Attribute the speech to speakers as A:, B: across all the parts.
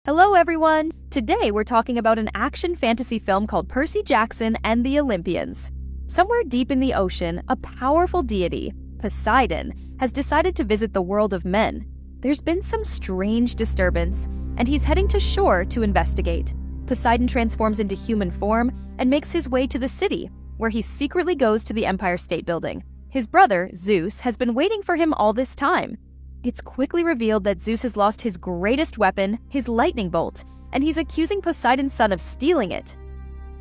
A: Hello everyone! Today we're talking about an action fantasy film called Percy Jackson and the Olympians. Somewhere deep in the ocean, a powerful deity, Poseidon, has decided to visit the world of men. There's been some strange disturbance, and he's heading to shore to investigate. Poseidon transforms into human form and makes his way to the city, where he secretly goes to the Empire State Building. His brother, Zeus, has been waiting for him all this time. It's quickly revealed that Zeus has lost his greatest weapon, his lightning bolt, and he's accusing Poseidon's son of stealing it.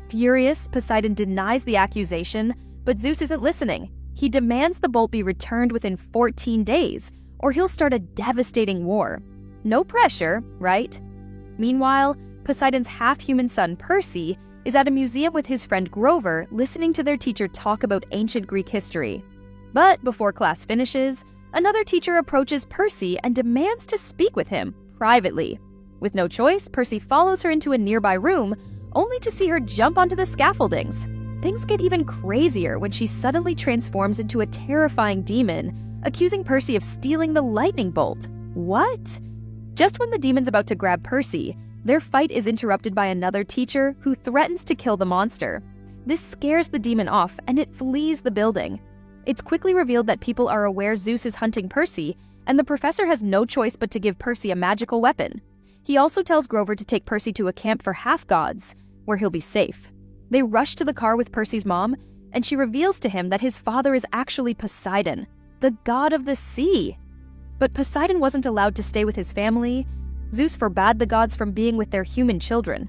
A: Furious, Poseidon denies the accusation, but Zeus isn't listening. He demands the bolt be returned within 14 days, or he'll start a devastating war. No pressure, right? Meanwhile, Poseidon's half-human son, Percy, is at a museum with his friend Grover, listening to their teacher talk about ancient Greek history. But before class finishes, another teacher approaches Percy and demands to speak with him, privately. With no choice, Percy follows her into a nearby room, only to see her jump onto the scaffoldings. Things get even crazier when she suddenly transforms into a terrifying demon, accusing Percy of stealing the lightning bolt. What? Just when the demon's about to grab Percy, their fight is interrupted by another teacher who threatens to kill the monster. This scares the demon off, and it flees the building. It's quickly revealed that people are aware Zeus is hunting Percy, and the professor has no choice but to give Percy a magical weapon. He also tells Grover to take Percy to a camp for half-gods, where he'll be safe. They rush to the car with Percy's mom, and she reveals to him that his father is actually Poseidon, the god of the sea. But Poseidon wasn't allowed to stay with his family. Zeus forbade the gods from being with their human children.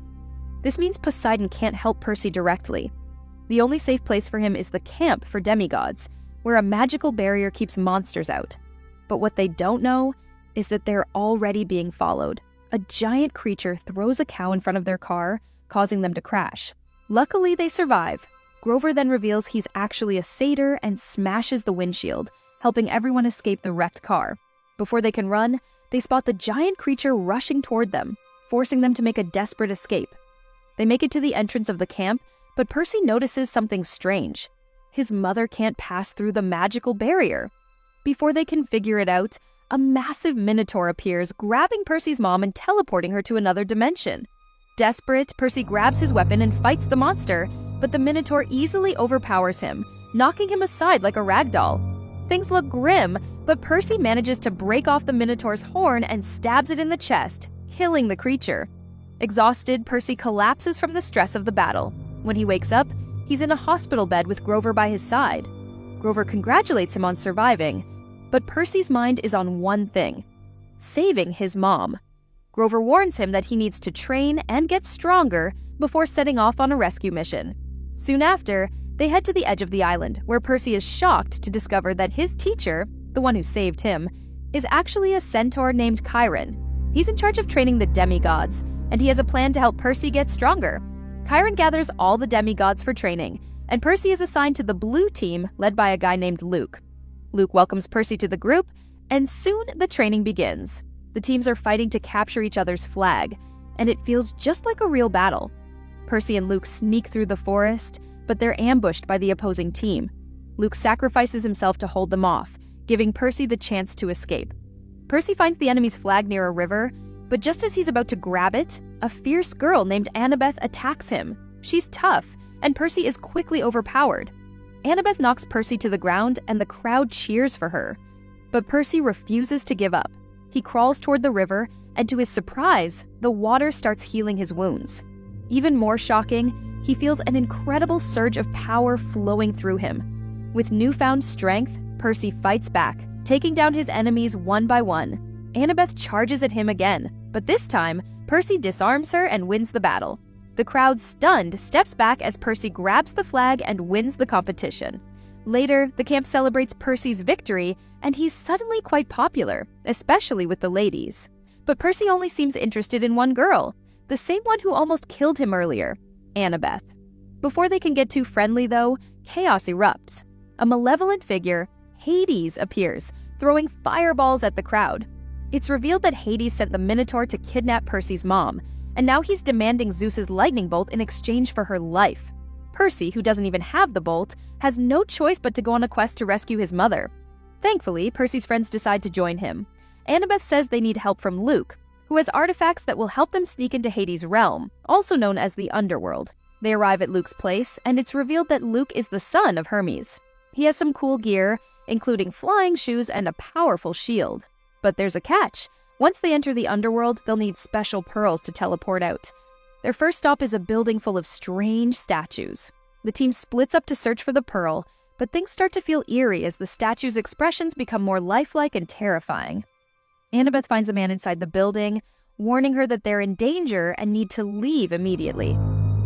A: This means Poseidon can't help Percy directly. The only safe place for him is the camp for demigods, where a magical barrier keeps monsters out. But what they don't know is that they're already being followed. A giant creature throws a cow in front of their car, causing them to crash. Luckily, they survive. Grover then reveals he's actually a satyr and smashes the windshield, helping everyone escape the wrecked car. Before they can run, they spot the giant creature rushing toward them, forcing them to make a desperate escape. They make it to the entrance of the camp, but Percy notices something strange. His mother can't pass through the magical barrier. Before they can figure it out, a massive minotaur appears, grabbing Percy's mom and teleporting her to another dimension. Desperate, Percy grabs his weapon and fights the monster, but the minotaur easily overpowers him, knocking him aside like a ragdoll. Things look grim, but Percy manages to break off the minotaur's horn and stabs it in the chest, killing the creature. Exhausted, Percy collapses from the stress of the battle. When he wakes up, he's in a hospital bed with Grover by his side. Grover congratulates him on surviving, but Percy's mind is on one thing: saving his mom. Grover warns him that he needs to train and get stronger before setting off on a rescue mission. Soon after, they head to the edge of the island, where Percy is shocked to discover that his teacher, the one who saved him, is actually a centaur named Chiron. He's in charge of training the demigods, and he has a plan to help Percy get stronger. Chiron gathers all the demigods for training, and Percy is assigned to the blue team led by a guy named Luke. Luke welcomes Percy to the group, and soon the training begins. The teams are fighting to capture each other's flag, and it feels just like a real battle. Percy and Luke sneak through the forest, but they're ambushed by the opposing team. Luke sacrifices himself to hold them off, giving Percy the chance to escape. Percy finds the enemy's flag near a river, but just as he's about to grab it, a fierce girl named Annabeth attacks him. She's tough, and Percy is quickly overpowered. Annabeth knocks Percy to the ground, and the crowd cheers for her. But Percy refuses to give up. He crawls toward the river, and to his surprise, the water starts healing his wounds. Even more shocking, he feels an incredible surge of power flowing through him. With newfound strength, Percy fights back, taking down his enemies one by one. Annabeth charges at him again, but this time, Percy disarms her and wins the battle. The crowd, stunned, steps back as Percy grabs the flag and wins the competition. Later, the camp celebrates Percy's victory, and he's suddenly quite popular, especially with the ladies. But Percy only seems interested in one girl, the same one who almost killed him earlier, Annabeth. Before they can get too friendly, though, chaos erupts. A malevolent figure, Hades, appears, throwing fireballs at the crowd. It's revealed that Hades sent the Minotaur to kidnap Percy's mom, and now he's demanding Zeus's lightning bolt in exchange for her life. Percy, who doesn't even have the bolt, has no choice but to go on a quest to rescue his mother. Thankfully, Percy's friends decide to join him. Annabeth says they need help from Luke, who has artifacts that will help them sneak into Hades' realm, also known as the Underworld. They arrive at Luke's place, and it's revealed that Luke is the son of Hermes. He has some cool gear, including flying shoes and a powerful shield. But there's a catch. Once they enter the Underworld, they'll need special pearls to teleport out. Their first stop is a building full of strange statues. The team splits up to search for the pearl, but things start to feel eerie as the statues' expressions become more lifelike and terrifying. Annabeth finds a man inside the building, warning her that they're in danger and need to leave immediately.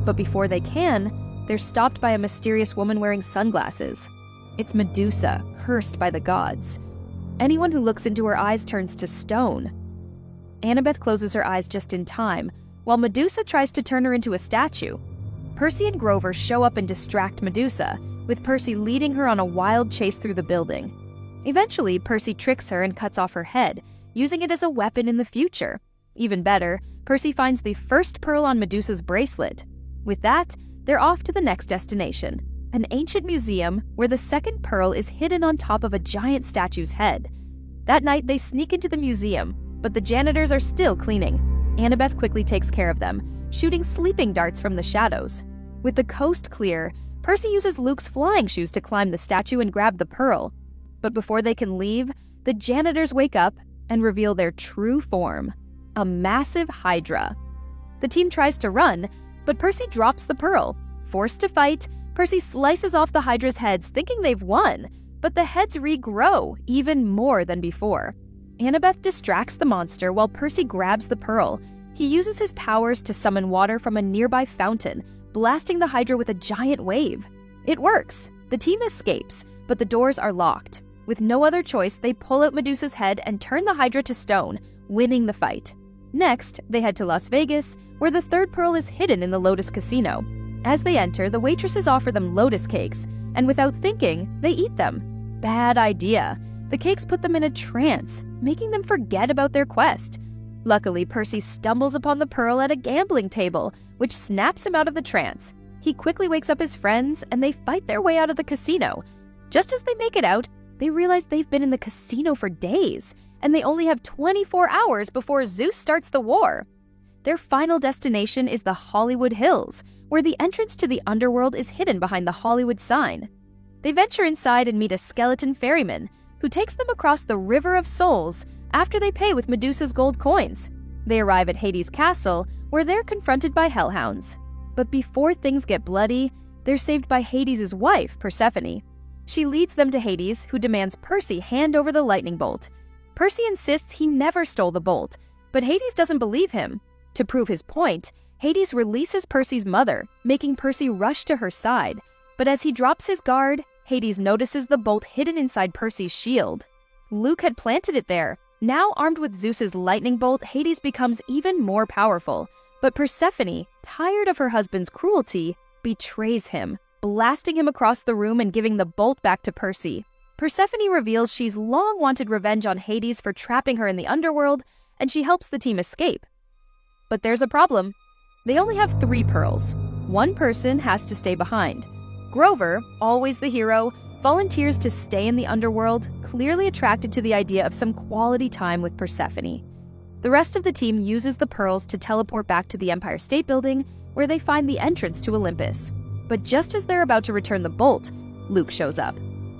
A: But before they can, they're stopped by a mysterious woman wearing sunglasses. It's Medusa, cursed by the gods. Anyone who looks into her eyes turns to stone. Annabeth closes her eyes just in time, while Medusa tries to turn her into a statue. Percy and Grover show up and distract Medusa, with Percy leading her on a wild chase through the building. Eventually, Percy tricks her and cuts off her head, using it as a weapon in the future. Even better, Percy finds the first pearl on Medusa's bracelet. With that, they're off to the next destination, an ancient museum where the second pearl is hidden on top of a giant statue's head. That night, they sneak into the museum, but the janitors are still cleaning. Annabeth quickly takes care of them, shooting sleeping darts from the shadows. With the coast clear, Percy uses Luke's flying shoes to climb the statue and grab the pearl. But before they can leave, the janitors wake up and reveal their true form, a massive hydra. The team tries to run, but Percy drops the pearl. Forced to fight, Percy slices off the hydra's heads thinking they've won, but the heads regrow even more than before. Annabeth distracts the monster while Percy grabs the pearl. He uses his powers to summon water from a nearby fountain, blasting the hydra with a giant wave. It works. The team escapes, but the doors are locked. With no other choice, they pull out Medusa's head and turn the hydra to stone, winning the fight. Next, they head to Las Vegas, where the third pearl is hidden in the Lotus Casino. As they enter, the waitresses offer them lotus cakes, and without thinking, they eat them. Bad idea. The cakes put them in a trance, making them forget about their quest. Luckily, Percy stumbles upon the pearl at a gambling table, which snaps him out of the trance. He quickly wakes up his friends, and they fight their way out of the casino. Just as they make it out, they realize they've been in the casino for days, and they only have 24 hours before Zeus starts the war. Their final destination is the Hollywood Hills, where the entrance to the underworld is hidden behind the Hollywood sign. They venture inside and meet a skeleton ferryman, who takes them across the River of Souls after they pay with Medusa's gold coins. They arrive at Hades' castle, where they're confronted by hellhounds. But before things get bloody, they're saved by Hades' wife, Persephone. She leads them to Hades, who demands Percy hand over the lightning bolt. Percy insists he never stole the bolt, but Hades doesn't believe him. To prove his point, Hades releases Percy's mother, making Percy rush to her side. But as he drops his guard, Hades notices the bolt hidden inside Percy's shield. Luke had planted it there. Now armed with Zeus's lightning bolt, Hades becomes even more powerful. But Persephone, tired of her husband's cruelty, betrays him, blasting him across the room and giving the bolt back to Percy. Persephone reveals she's long wanted revenge on Hades for trapping her in the underworld, and she helps the team escape. But there's a problem. They only have 3 pearls. One person has to stay behind. Grover, always the hero, volunteers to stay in the underworld, clearly attracted to the idea of some quality time with Persephone. The rest of the team uses the pearls to teleport back to the Empire State Building, where they find the entrance to Olympus. But just as they're about to return the bolt, Luke shows up.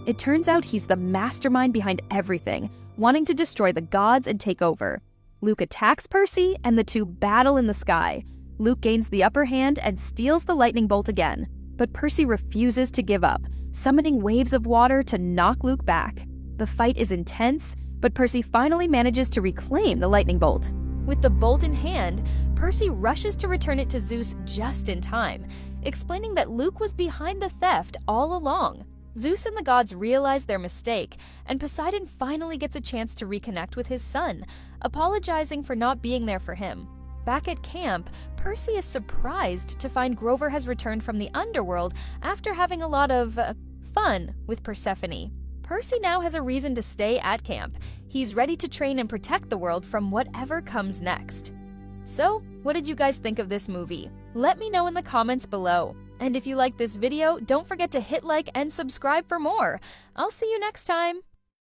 A: It turns out he's the mastermind behind everything, wanting to destroy the gods and take over. Luke attacks Percy, and the two battle in the sky. Luke gains the upper hand and steals the lightning bolt again. But Percy refuses to give up, summoning waves of water to knock Luke back. The fight is intense, but Percy finally manages to reclaim the lightning bolt. With the bolt in hand, Percy rushes to return it to Zeus just in time, explaining that Luke was behind the theft all along. Zeus and the gods realize their mistake, and Poseidon finally gets a chance to reconnect with his son, apologizing for not being there for him. Back at camp, Percy is surprised to find Grover has returned from the underworld after having a lot of fun with Persephone. Percy now has a reason to stay at camp. He's ready to train and protect the world from whatever comes next. So, what did you guys think of this movie? Let me know in the comments below. And if you like this video, don't forget to hit like and subscribe for more. I'll see you next time.